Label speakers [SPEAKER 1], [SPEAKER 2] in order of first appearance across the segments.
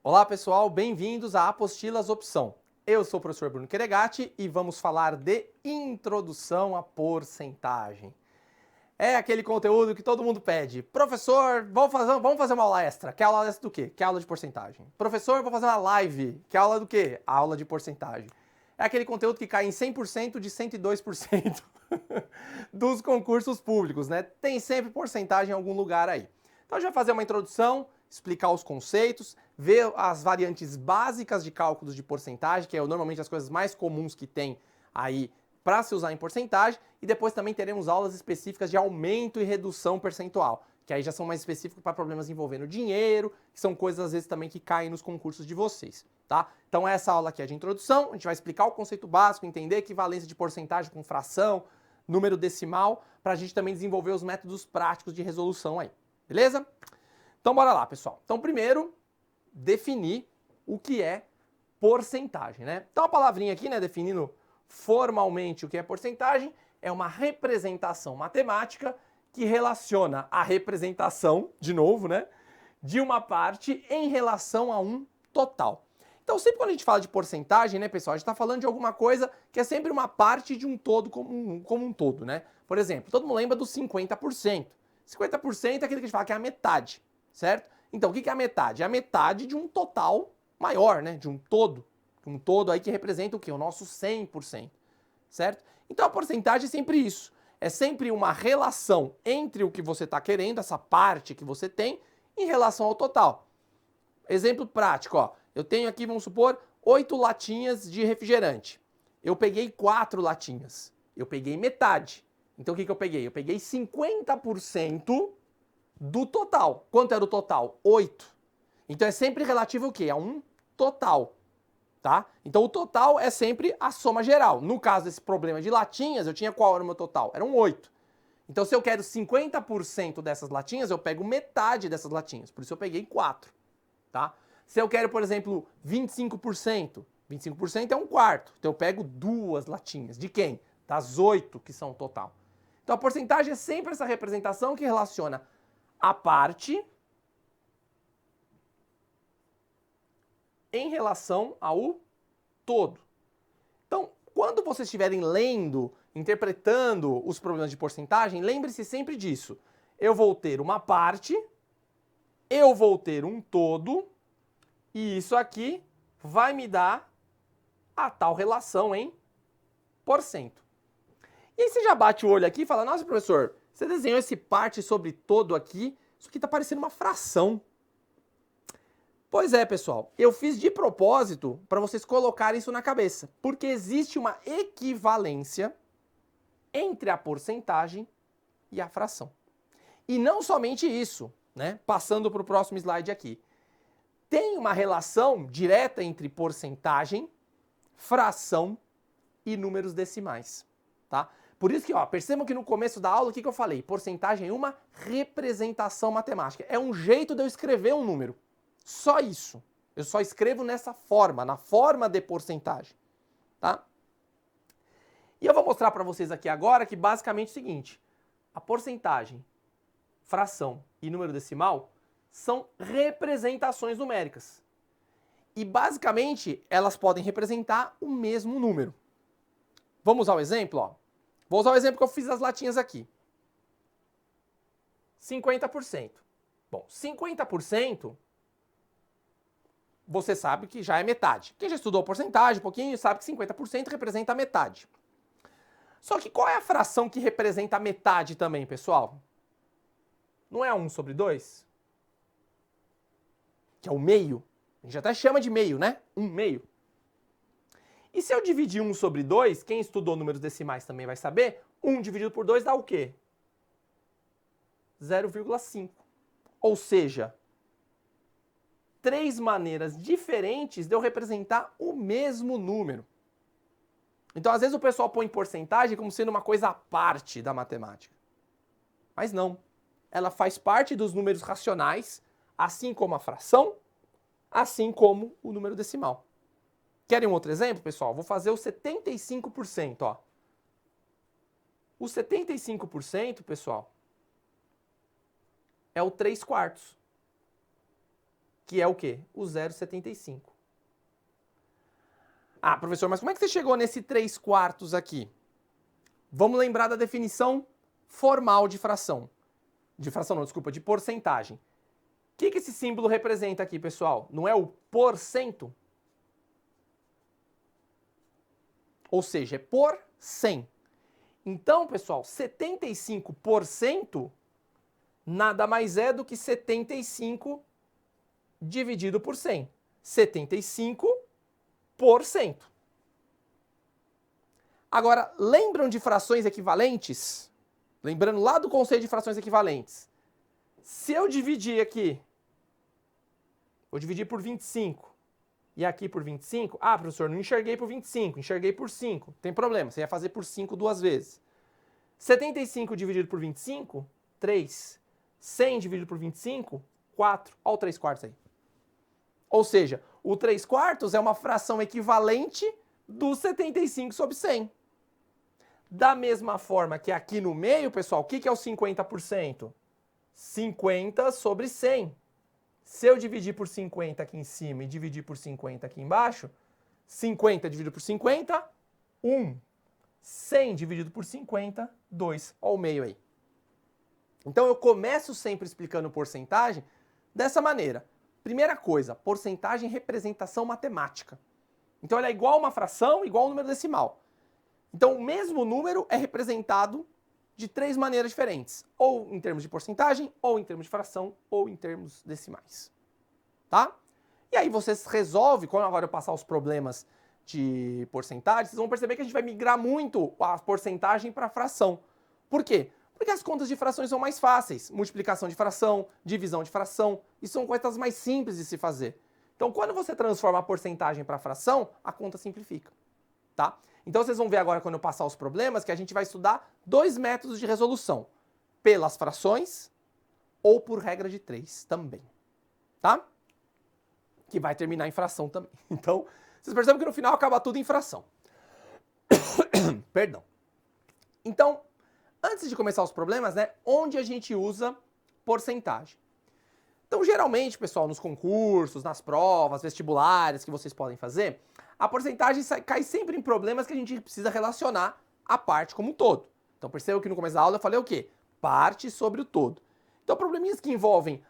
[SPEAKER 1] Olá pessoal, bem-vindos a Apostilas Opção. Eu sou o professor Bruno Queregatti e vamos falar de introdução à porcentagem. É aquele conteúdo que todo mundo pede. Professor, vamos fazer uma aula extra. Quer aula extra do quê? Quer aula de porcentagem. Professor, vou fazer uma live. Quer aula do quê? Aula de porcentagem. É aquele conteúdo que cai em 100% de 102% dos concursos públicos, né? Tem sempre porcentagem em algum lugar aí. Então a gente vai fazer uma introdução, explicar os conceitos, ver as variantes básicas de cálculos de porcentagem, que é normalmente as coisas mais comuns que tem aí para se usar em porcentagem, e depois também teremos aulas específicas de aumento e redução percentual, que aí já são mais específicos para problemas envolvendo dinheiro, que são coisas às vezes também que caem nos concursos de vocês, tá? Então essa aula aqui é de introdução, a gente vai explicar o conceito básico, entender equivalência de porcentagem com fração, número decimal, para a gente também desenvolver os métodos práticos de resolução aí, beleza? Então bora lá, pessoal. Então primeiro, definir o que é porcentagem, né? Então a palavrinha aqui, né, definindo formalmente o que é porcentagem, é uma representação matemática que relaciona a representação, de novo, né, de uma parte em relação a um total. Então sempre quando a gente fala de porcentagem, né, pessoal, a gente está falando de alguma coisa que é sempre uma parte de um todo como um todo, né? Por exemplo, todo mundo lembra dos 50%. 50% é aquele que a gente fala que é a metade, certo? Então o que é a metade? É a metade de um total maior, né, de um todo. Um todo aí que representa o quê? O nosso 100%, certo? Então a porcentagem é sempre isso. É sempre uma relação entre o que você está querendo, essa parte que você tem, em relação ao total. Exemplo prático, ó. Eu tenho aqui, vamos supor, 8 latinhas de refrigerante. Eu peguei 4 latinhas. Eu peguei metade. Então o que eu peguei? Eu peguei 50% do total. Quanto era o total? 8. Então é sempre relativo ao quê? A um total. Tá? Então o total é sempre a soma geral. No caso desse problema de latinhas, eu tinha qual era o meu total? Eram 8. Então se eu quero 50% dessas latinhas, eu pego metade dessas latinhas. Por isso eu peguei 4. Tá? Se eu quero, por exemplo, 25%, 25% é um quarto. Então eu pego 2 latinhas. De quem? Das 8 que são o total. Então a porcentagem é sempre essa representação que relaciona a parte em relação ao todo. Então, quando vocês estiverem lendo, interpretando os problemas de porcentagem, lembre-se sempre disso. Eu vou ter uma parte, eu vou ter um todo, e isso aqui vai me dar a tal relação em porcento. E aí você já bate o olho aqui e fala, nossa, professor, você desenhou esse parte sobre todo aqui, isso aqui está parecendo uma fração. Pois é, pessoal, eu fiz de propósito para vocês colocarem isso na cabeça, porque existe uma equivalência entre a porcentagem e a fração. E não somente isso, né? Passando para o próximo slide aqui. Tem uma relação direta entre porcentagem, fração e números decimais, tá? Por isso que, ó, percebam que no começo da aula, o que eu falei? Porcentagem é uma representação matemática. É um jeito de eu escrever um número. Só isso. Eu só escrevo nessa forma, na forma de porcentagem, tá? E eu vou mostrar para vocês aqui agora que basicamente é o seguinte, a porcentagem, fração e número decimal são representações numéricas. E basicamente elas podem representar o mesmo número. Vamos usar o exemplo, ó. Vou usar o exemplo que eu fiz das latinhas aqui. 50%. Bom, 50% você sabe que já é metade. Quem já estudou porcentagem um pouquinho sabe que 50% representa a metade. Só que qual é a fração que representa a metade também, pessoal? Não é 1 sobre 2? Que é o meio. A gente até chama de meio, né? 1 meio. E se eu dividir 1 sobre 2, quem estudou números decimais também vai saber, 1 dividido por 2 dá o quê? 0,5. Ou seja, 3 maneiras diferentes de eu representar o mesmo número. Então, às vezes o pessoal põe porcentagem como sendo uma coisa à parte da matemática. Mas não. Ela faz parte dos números racionais, assim como a fração, assim como o número decimal. Querem um outro exemplo, pessoal? Vou fazer o 75%, ó. O 75%, pessoal, é o 3 quartos. que é o quê? O 0,75. Ah, professor, mas como é que você chegou nesse 3/4 aqui? Vamos lembrar da definição formal de fração. De fração não, desculpa, de porcentagem. O que esse símbolo representa aqui, pessoal? Não é o porcento? Ou seja, é por 100. Então, pessoal, 75% nada mais é do que 75 dividido por 100. 75%. Agora, lembram de frações equivalentes? Lembrando lá do conceito de frações equivalentes. Se eu dividir aqui, vou dividir por 25 e aqui por 25, ah, professor, não enxerguei por 25, enxerguei por 5. Não tem problema, você ia fazer por 5 duas vezes. 75 dividido por 25, 3. 100 dividido por 25, 4. Olha o 3/4 aí. Ou seja, o 3/4 é uma fração equivalente do 75 sobre 100. Da mesma forma que aqui no meio, pessoal, o que é o 50%? 50 sobre 100. Se eu dividir por 50 aqui em cima e dividir por 50 aqui embaixo, 50 dividido por 50, 1. 100 dividido por 50, 2. Olha o meio aí. Então eu começo sempre explicando porcentagem dessa maneira. Primeira coisa, porcentagem é representação matemática. Então ela é igual a uma fração, igual ao número decimal. Então o mesmo número é representado de 3 maneiras diferentes. Ou em termos de porcentagem, ou em termos de fração, ou em termos decimais. Tá? E aí vocês resolvem, quando agora eu passar os problemas de porcentagem, vocês vão perceber que a gente vai migrar muito a porcentagem para fração. Por quê? Porque as contas de frações são mais fáceis. Multiplicação de fração, divisão de fração, e são coisas mais simples de se fazer. Então, quando você transforma a porcentagem para fração, a conta simplifica. Tá? Então, vocês vão ver agora, quando eu passar os problemas, que a gente vai estudar 2 métodos de resolução. Pelas frações ou por regra de 3 também. Tá? Que vai terminar em fração também. Então, vocês percebem que no final acaba tudo em fração. Perdão. Então, antes de começar os problemas, né, onde a gente usa porcentagem? Então, geralmente, pessoal, nos concursos, nas provas, vestibulares que vocês podem fazer, a porcentagem cai sempre em problemas que a gente precisa relacionar a parte como um todo. Então, percebam que no começo da aula eu falei o quê? Parte sobre o todo. Então, probleminhas que envolvem,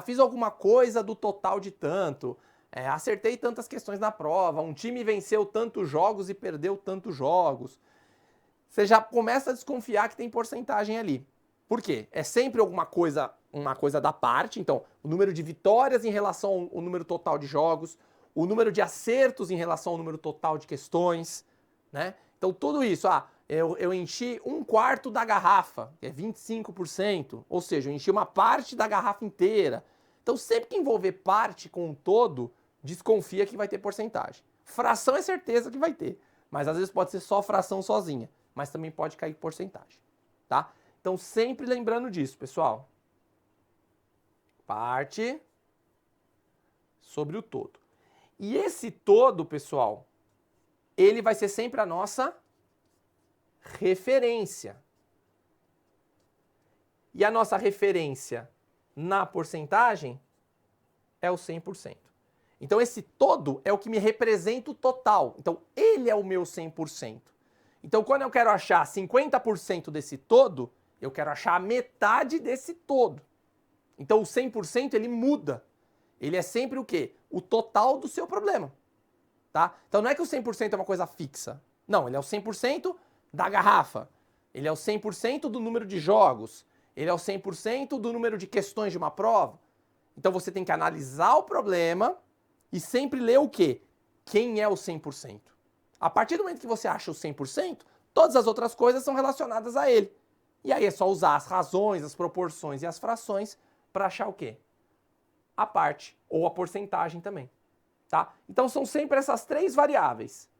[SPEAKER 1] fiz alguma coisa do total de tanto, acertei tantas questões na prova, um time venceu tantos jogos e perdeu tantos jogos. Você já começa a desconfiar que tem porcentagem ali. Por quê? É sempre alguma coisa, uma coisa da parte, então, o número de vitórias em relação ao número total de jogos, o número de acertos em relação ao número total de questões, né? Então, tudo isso, eu enchi 1/4 da garrafa, que é 25%, ou seja, eu enchi uma parte da garrafa inteira. Então, sempre que envolver parte com um todo, desconfia que vai ter porcentagem. Fração é certeza que vai ter, mas às vezes pode ser só fração sozinha, mas também pode cair porcentagem, tá? Então, sempre lembrando disso, pessoal. Parte sobre o todo. E esse todo, pessoal, ele vai ser sempre a nossa referência. E a nossa referência na porcentagem é o 100%. Então, esse todo é o que me representa o total. Então, ele é o meu 100%. Então, quando eu quero achar 50% desse todo, eu quero achar a metade desse todo. Então, o 100% ele muda. Ele é sempre o quê? O total do seu problema. Tá? Então, não é que o 100% é uma coisa fixa. Não, ele é o 100% da garrafa. Ele é o 100% do número de jogos. Ele é o 100% do número de questões de uma prova. Então, você tem que analisar o problema e sempre ler o quê? Quem é o 100%? A partir do momento que você acha o 100%, todas as outras coisas são relacionadas a ele. E aí é só usar as razões, as proporções e as frações para achar o quê? A parte ou a porcentagem também. Tá? Então são sempre essas 3 variáveis.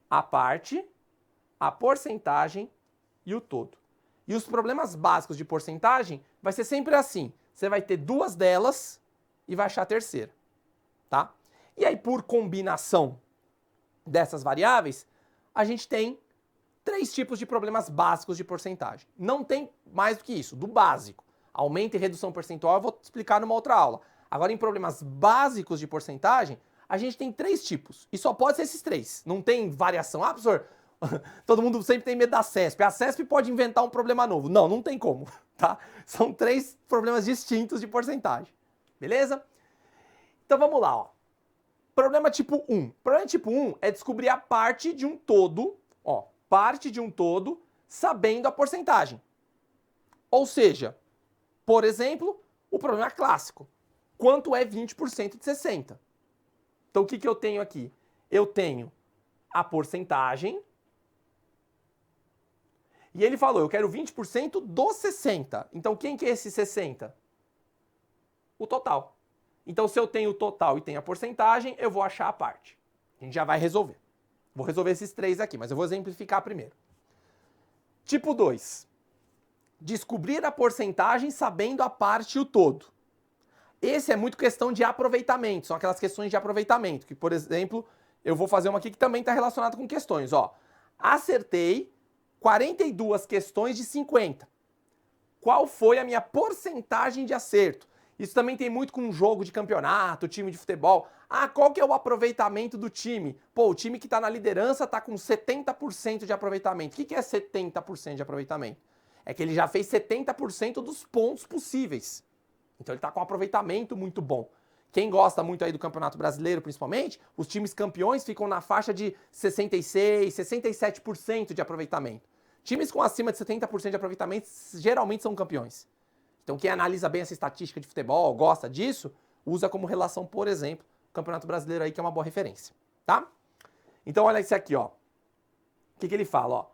[SPEAKER 1] A parte, a porcentagem e o todo. E os problemas básicos de porcentagem vai ser sempre assim. Você vai ter 2 delas e vai achar a terceira. Tá? E aí, por combinação dessas variáveis, a gente tem 3 tipos de problemas básicos de porcentagem. Não tem mais do que isso, do básico. Aumento e redução percentual eu vou explicar numa outra aula. Agora, em problemas básicos de porcentagem, a gente tem 3 tipos. E só pode ser esses 3. Não tem variação. Ah, professor, todo mundo sempre tem medo da CESP. A CESP pode inventar um problema novo. Não, não tem como, tá? São 3 problemas distintos de porcentagem. Beleza? Então vamos lá, ó. Problema tipo 1. Problema tipo 1 é descobrir a parte de um todo, ó, parte de um todo, sabendo a porcentagem. Ou seja, por exemplo, o problema clássico. Quanto é 20% de 60? Então o que eu tenho aqui? Eu tenho a porcentagem. E ele falou, eu quero 20% dos 60. Então quem que é esse 60? O total. Então se eu tenho o total e tenho a porcentagem, eu vou achar a parte. A gente já vai resolver. Vou resolver esses 3 aqui, mas eu vou exemplificar primeiro. Tipo 2. Descobrir a porcentagem sabendo a parte e o todo. Esse é muito questão de aproveitamento, são aquelas questões de aproveitamento, que, por exemplo, eu vou fazer uma aqui que também está relacionada com questões, ó. Acertei 42 questões de 50. Qual foi a minha porcentagem de acerto? Isso também tem muito com um jogo de campeonato, time de futebol. Ah, qual que é o aproveitamento do time? Pô, o time que está na liderança está com 70% de aproveitamento. O que é 70% de aproveitamento? É que ele já fez 70% dos pontos possíveis. Então ele está com um aproveitamento muito bom. Quem gosta muito aí do Campeonato Brasileiro, principalmente, os times campeões ficam na faixa de 66%, 67% de aproveitamento. Times com acima de 70% de aproveitamento geralmente são campeões. Então quem analisa bem essa estatística de futebol, gosta disso, usa como relação, por exemplo, o Campeonato Brasileiro aí, que é uma boa referência, tá? Então olha esse aqui, ó. O que ele fala, ó?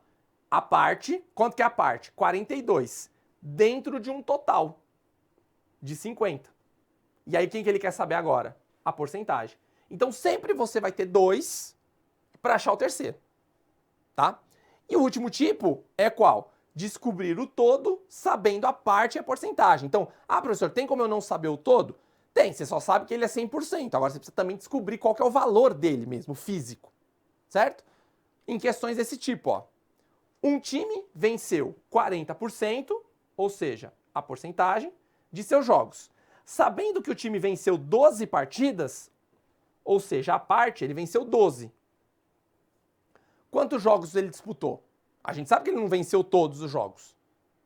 [SPEAKER 1] A parte, quanto que é a parte? 42, dentro de um total de 50. E aí quem que ele quer saber agora? A porcentagem. Então sempre você vai ter 2 para achar o terceiro, tá? E o último tipo é qual? Descobrir o todo sabendo a parte e a porcentagem. Então, professor, tem como eu não saber o todo? Tem, você só sabe que ele é 100%. Agora você precisa também descobrir qual que é o valor dele mesmo, físico, certo? Em questões desse tipo, ó. Um time venceu 40%, ou seja, a porcentagem, de seus jogos. Sabendo que o time venceu 12 partidas, ou seja, a parte, ele venceu 12. Quantos jogos ele disputou? A gente sabe que ele não venceu todos os jogos,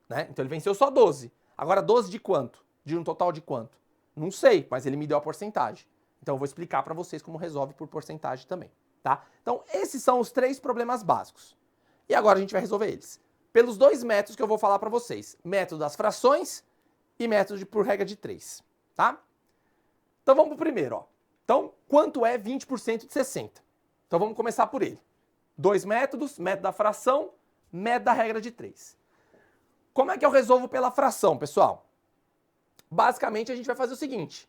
[SPEAKER 1] né? Então ele venceu só 12. Agora 12 de quanto? De um total de quanto? Não sei, mas ele me deu a porcentagem. Então eu vou explicar para vocês como resolve por porcentagem também, tá? Então esses são os 3 problemas básicos. E agora a gente vai resolver eles. Pelos 2 métodos que eu vou falar para vocês. Método das frações e método por regra de 3, tá? Então vamos pro primeiro, ó. Então, quanto é 20% de 60? Então vamos começar por ele. 2 métodos, método da fração, método da regra de 3. Como é que eu resolvo pela fração, pessoal? Basicamente a gente vai fazer o seguinte.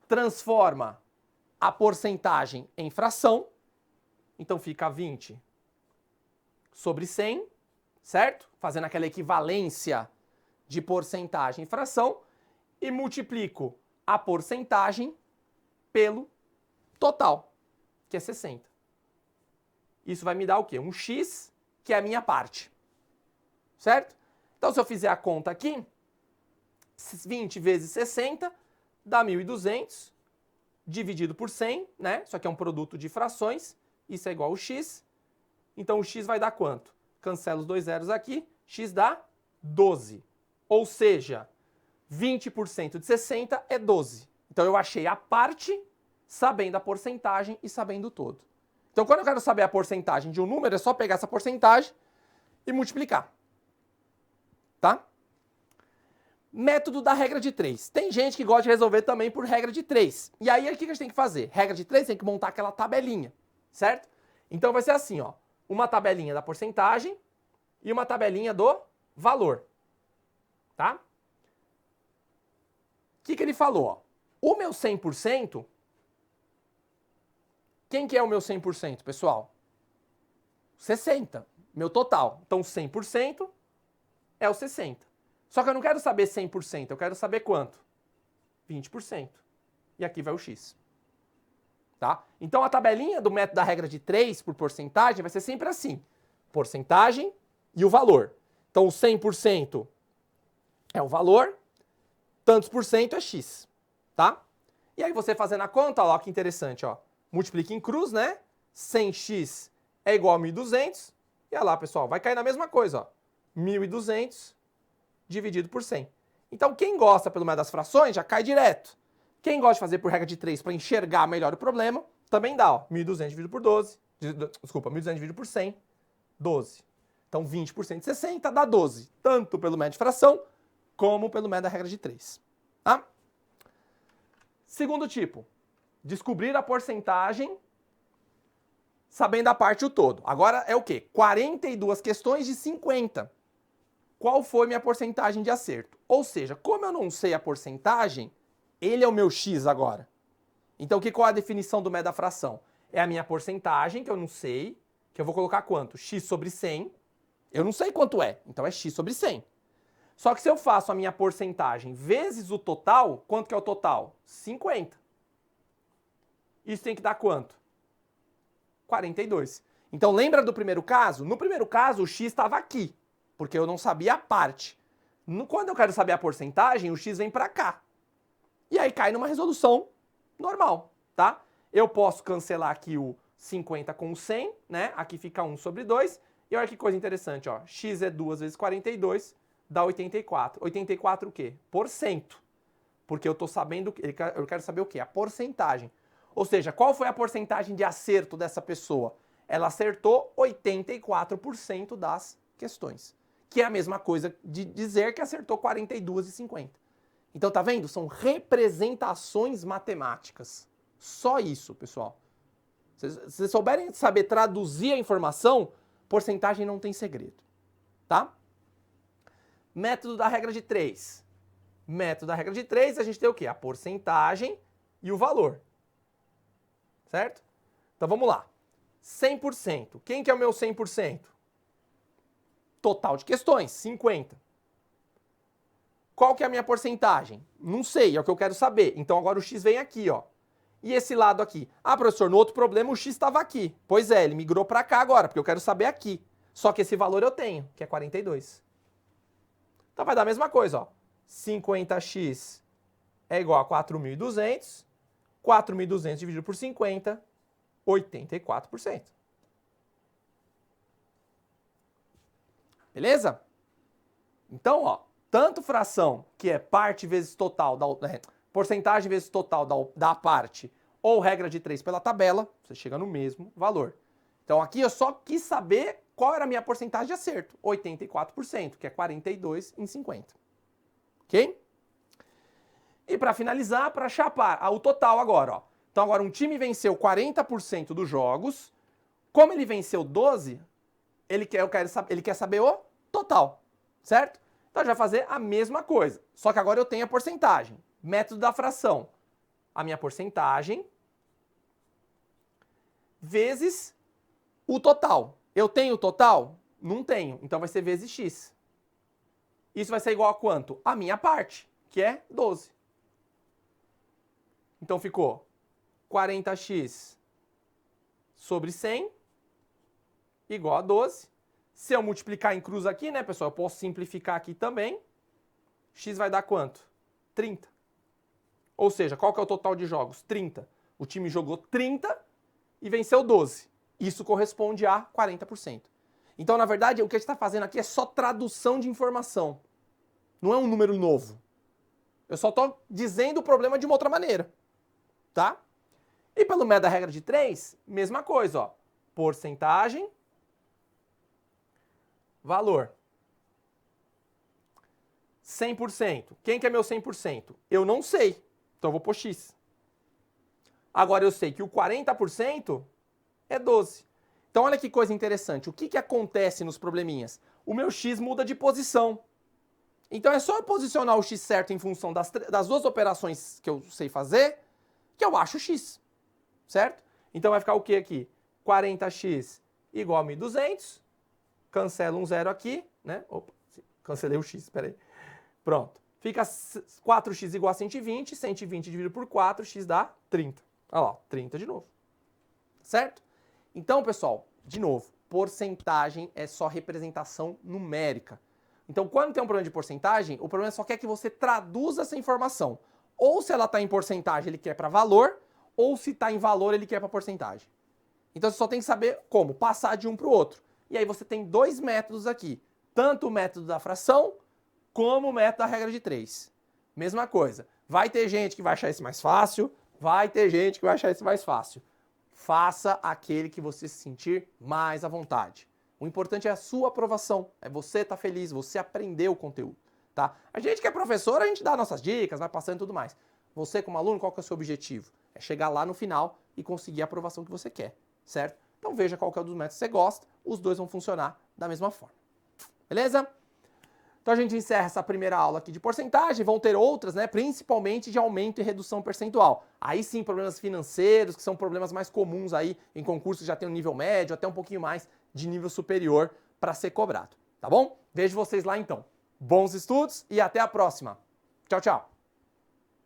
[SPEAKER 1] Transforma a porcentagem em fração. Então fica 20 sobre 100, certo? Fazendo aquela equivalência de porcentagem em fração. E multiplico a porcentagem pelo total, que é 60. Isso vai me dar o quê? Um x, que é a minha parte. Certo? Então, se eu fizer a conta aqui, 20 vezes 60 dá 1.200, dividido por 100, né? Isso aqui é um produto de frações, isso é igual ao x. Então, o x vai dar quanto? Cancelo os 2 zeros aqui, x dá 12. Ou seja, 20% de 60 é 12. Então, eu achei a parte sabendo a porcentagem e sabendo o todo. Então, quando eu quero saber a porcentagem de um número, é só pegar essa porcentagem e multiplicar. Tá? Método da regra de 3. Tem gente que gosta de resolver também por regra de 3. E aí, o que a gente tem que fazer? Regra de 3 tem que montar aquela tabelinha, certo? Então, vai ser assim, ó. Uma tabelinha da porcentagem e uma tabelinha do valor. Tá? O que ele falou? Ó? O meu 100%... Quem que é o meu 100%, pessoal? 60, meu total. Então, 100% é o 60. Só que eu não quero saber 100%, eu quero saber quanto? 20%. E aqui vai o x. Tá? Então, a tabelinha do método da regra de 3 por porcentagem vai ser sempre assim. Porcentagem e o valor. Então, o 100% é o valor, tantos por cento é x. Tá? E aí você fazendo a conta, ó, que interessante, ó. Multiplica em cruz, né? 100x é igual a 1.200. E olha lá, pessoal, vai cair na mesma coisa, ó. 1.200 dividido por 100. Então, quem gosta pelo método das frações já cai direto. Quem gosta de fazer por regra de 3 para enxergar melhor o problema, também dá, ó. 1.200 dividido por 12. Desculpa, 1.200 dividido por 100, 12. Então, 20% de 60 dá 12. Tanto pelo método de fração, como pelo método da regra de 3. Tá? Segundo tipo, descobrir a porcentagem sabendo a parte o todo. Agora é o quê? 42 questões de 50. Qual foi minha porcentagem de acerto? Ou seja, como eu não sei a porcentagem, ele é o meu x agora. Então, qual é a definição do método da fração? É a minha porcentagem, que eu não sei, que eu vou colocar quanto? X sobre 100. Eu não sei quanto é, então é x sobre 100. Só que se eu faço a minha porcentagem vezes o total, quanto que é o total? 50. Isso tem que dar quanto? 42. Então lembra do primeiro caso? No primeiro caso o x estava aqui, porque eu não sabia a parte. Quando eu quero saber a porcentagem, o x vem para cá. E aí cai numa resolução normal, tá? Eu posso cancelar aqui o 50 com o 100, né? Aqui fica 1 sobre 2. E olha que coisa interessante, ó. X é 2 vezes 42, dá 84. 84 o quê? Porcento. Porque eu tô sabendo, eu quero saber o quê? A porcentagem. Ou seja, qual foi a porcentagem de acerto dessa pessoa? Ela acertou 84% das questões. Que é a mesma coisa de dizer que acertou 42,50. Então, tá vendo? São representações matemáticas. Só isso, pessoal. Se vocês souberem saber traduzir a informação, porcentagem não tem segredo. Tá? Método da regra de 3. Método da regra de 3, a gente tem o quê? A porcentagem e o valor. Certo? Então vamos lá. 100%. Quem que é o meu 100%? Total de questões, 50. Qual que é a minha porcentagem? Não sei, é o que eu quero saber. Então agora o x vem aqui, ó. E esse lado aqui? Ah, professor, no outro problema o x estava aqui. Pois é, ele migrou para cá agora, porque eu quero saber aqui. Só que esse valor eu tenho, que é 42. Então vai dar a mesma coisa, ó. 50x é igual a 4.200. 4.200 dividido por 50, 84%. Beleza? Então, ó, tanto fração, que é parte vezes total, porcentagem vezes total da parte, ou regra de 3 pela tabela, você chega no mesmo valor. Então aqui eu só quis saber qual era a minha porcentagem de acerto, 84%, que é 42 em 50. Ok? E para finalizar, para chapar, o total agora, ó. Então agora um time venceu 40% dos jogos. Como ele venceu 12, ele quer saber o total, certo? Então já vai fazer a mesma coisa, só que agora eu tenho a porcentagem. Método da fração. A minha porcentagem vezes o total. Eu tenho o total? Não tenho, então vai ser vezes x. Isso vai ser igual a quanto? A minha parte, que é 12. Então ficou 40x sobre 100 igual a 12. Se eu multiplicar em cruz aqui, né, pessoal, eu posso simplificar aqui também. X vai dar quanto? 30. Ou seja, qual que é o total de jogos? 30. O time jogou 30 e venceu 12. Isso corresponde a 40%. Então, na verdade, o que a gente está fazendo aqui é só tradução de informação. Não é um número novo. Eu só estou dizendo o problema de uma outra maneira. Tá? E pelo método da regra de 3, mesma coisa, ó. Porcentagem, valor. 100%. Quem que é meu 100%? Eu não sei. Então eu vou pôr x. Agora eu sei que o 40% é 12. Então olha que coisa interessante. O que acontece nos probleminhas? O meu x muda de posição. Então é só eu posicionar o x certo em função das duas operações que eu sei fazer, que eu acho x, certo? Então vai ficar o que aqui? 40x igual a 1.200, cancela um zero aqui, né? Opa, cancelei o x, espera aí. Pronto. Fica 4x igual a 120, 120 dividido por 4, x dá 30. Olha lá, 30 de novo. Certo? Então, pessoal, de novo, porcentagem é só representação numérica. Então, quando tem um problema de porcentagem, o problema só quer que você traduza essa informação. Ou se ela está em porcentagem, ele quer para valor, ou se está em valor, ele quer para porcentagem. Então você só tem que saber como passar de um para o outro. E aí você tem dois métodos aqui, tanto o método da fração, como o método da regra de 3. Mesma coisa, vai ter gente que vai achar esse mais fácil, vai ter gente que vai achar esse mais fácil. Faça aquele que você se sentir mais à vontade. O importante é a sua aprovação, é você estar feliz, você aprender o conteúdo, tá? A gente que é professor, a gente dá nossas dicas, vai passando e tudo mais. Você como aluno, qual que é o seu objetivo? É chegar lá no final e conseguir a aprovação que você quer, certo? Então veja qual que é o dos métodos que você gosta, os dois vão funcionar da mesma forma. Beleza? Então a gente encerra essa primeira aula aqui de porcentagem, vão ter outras, né, principalmente de aumento e redução percentual. Aí sim, problemas financeiros, que são problemas mais comuns aí em concursos que já tem um nível médio, até um pouquinho mais de nível superior para ser cobrado, tá bom? Vejo vocês lá então. Bons estudos e até a próxima. Tchau, tchau.